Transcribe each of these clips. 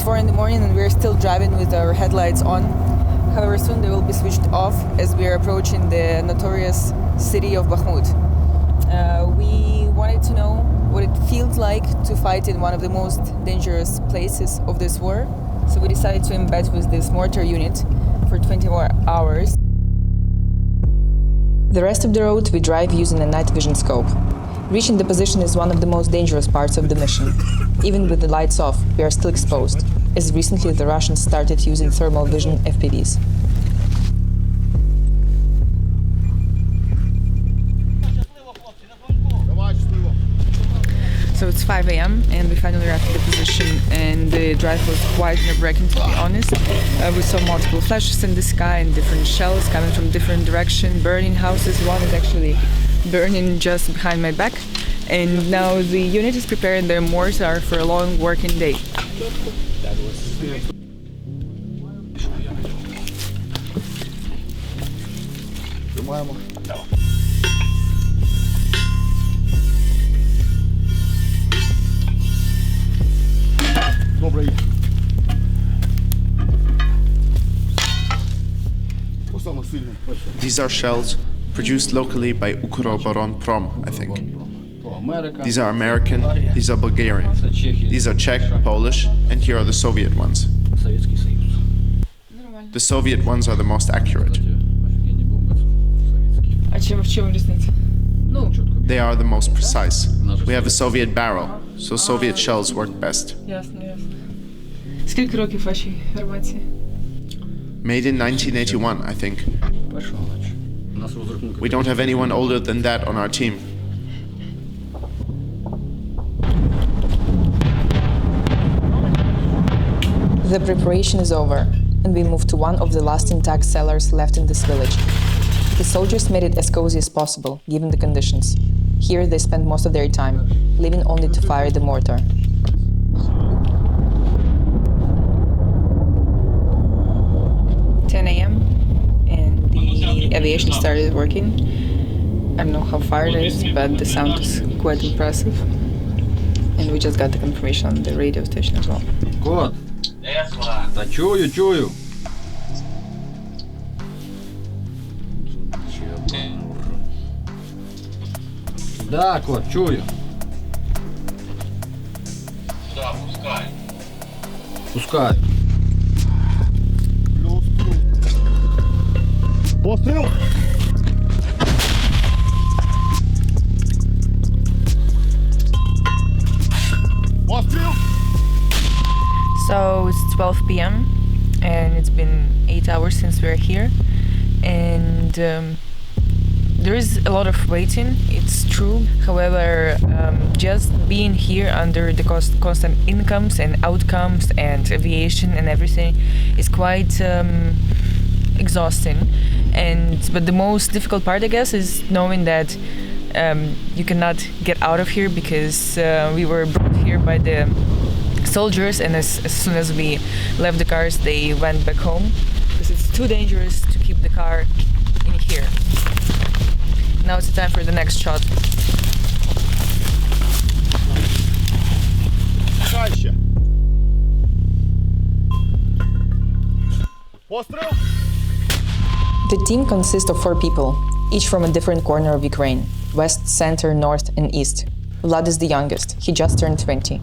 4 in the morning and we're still driving with our headlights on. However, soon they will be switched off as we are approaching the notorious city of Bakhmut. We wanted to know what it feels like to fight in one of the most dangerous places of this war. So we decided to embed with this Mortar Unit for 24 hours. The rest of the road we drive using a night vision scope. Reaching the position is one of the most dangerous parts of the mission. Even with the lights off, we are still exposed, as recently the Russians started using thermal vision FPVs. So it's 5 a.m. and we finally arrived at the position, and the drive was quite nerve-wracking, to be honest. We saw multiple flashes in the sky and different shells coming from different directions, burning houses. One is actually burning just behind my back. And now the unit is preparing their mortar for a long working day. These are shells produced locally by Ukroboronprom, I think. These are American, these are Bulgarian, these are Czech, Polish, and here are the Soviet ones. The Soviet ones are the most accurate. They are the most precise. We have a Soviet barrel, so Soviet shells work best. Made in 1981, I think. We don't have anyone older than that on our team. The preparation is over, and we move to one of the last intact cellars left in this village. The soldiers made it as cozy as possible, given the conditions. Here they spend most of their time, leaving only to fire the mortar. The aviation started working. I don't know how far it is, but the sound is quite impressive. And we just got the confirmation on the radio station as well. Кот! Та чую! Да, кот, чую. Да, пускай. Пускай. Пострел! Пострел! So it's 12 p.m. and it's been 8 hours since we're here, and there is a lot of waiting, it's true. However, just being here under the constant incomes and outcomes and aviation and everything is quite exhausting. But the most difficult part, I guess, is knowing that you cannot get out of here because we were brought here by the soldiers, and as soon as we left the cars, they went back home because it's too dangerous to keep the car in here. Now it's the time for the next shot. The team consists of 4 people, each from a different corner of Ukraine: west, center, north, and east. Vlad is the youngest. He just turned 20.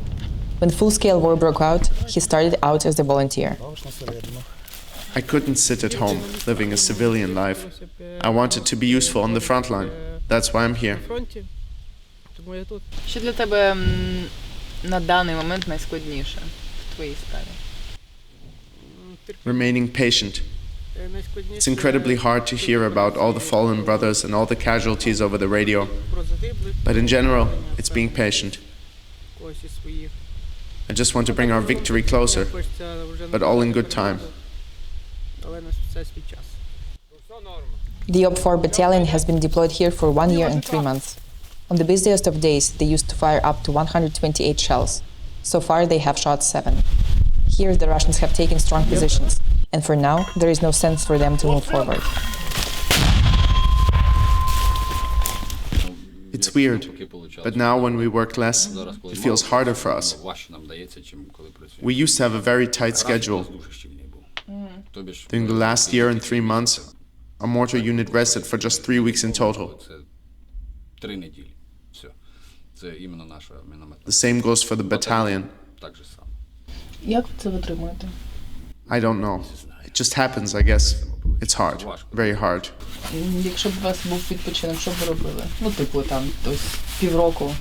When full-scale war broke out, he started out as a volunteer. I couldn't sit at home, living a civilian life. I wanted to be useful on the front line. That's why I'm here. Що для тебе на даний момент найскладніше в твоїй справі? Remaining patient. It's incredibly hard to hear about all the fallen brothers and all the casualties over the radio. But in general, it's being patient. I just want to bring our victory closer, but all in good time. The OP-4 Battalion has been deployed here for 1 year and 3 months. On the busiest of days, they used to fire up to 128 shells. So far, they have shot 7. Here, the Russians have taken strong positions, and for now, there is no sense for them to move forward. It's It's weird, but now when we work less, it feels harder for us. We used to have a very tight schedule. During the last year and 3 months, our mortar unit rested for just 3 weeks in total. The same goes for the battalion. Як це витримуєте? I don't know. It just happens, I guess. It's hard. Very hard. Якщо б у вас був відпочинок, що б ви робили? Ну, типу, там, ось півроку.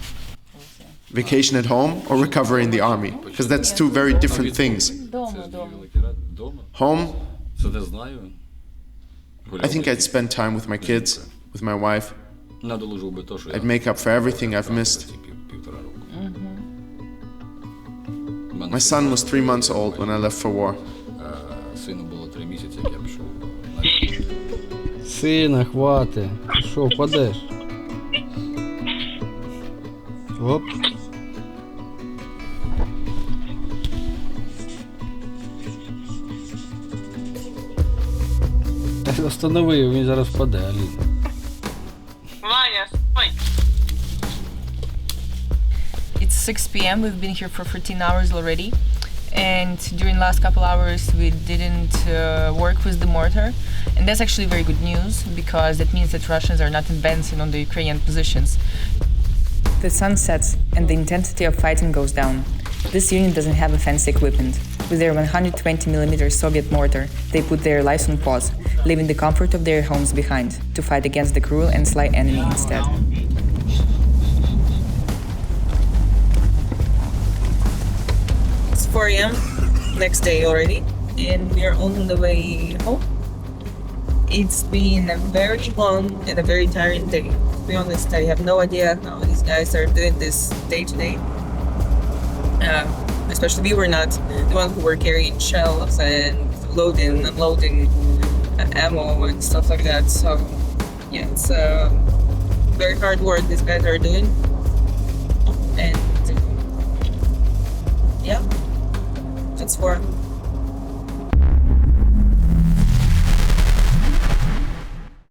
Vacation at home or recovery in the army? Because that's two very different things. Home, I think I'd spend time with my kids, with my wife. I'd make up for everything I've missed. My son was 3 months old when I left for war. Сина, хвати. Що, впадеш? Оп. Останови його, він зараз впаде, Аліна. Ваня, стой! It's 6 p.m. We've been here for 14 hours already. And during the last couple hours we didn't work with the mortar. And that's actually very good news, because that means that Russians are not advancing on the Ukrainian positions. The sun sets and the intensity of fighting goes down. This unit doesn't have a fancy equipment. With their 120mm Soviet mortar, they put their lives on pause, leaving the comfort of their homes behind, to fight against the cruel and sly enemy instead. It's 4 a.m. next day already, and we are on the way home. It's been a very long and a very tiring day. To be honest, I have no idea how these guys are doing this day to day. Especially we were not the ones who were carrying shells and loading, unloading ammo and stuff like that. So yeah, it's very hard work these guys are doing. And yeah, that's for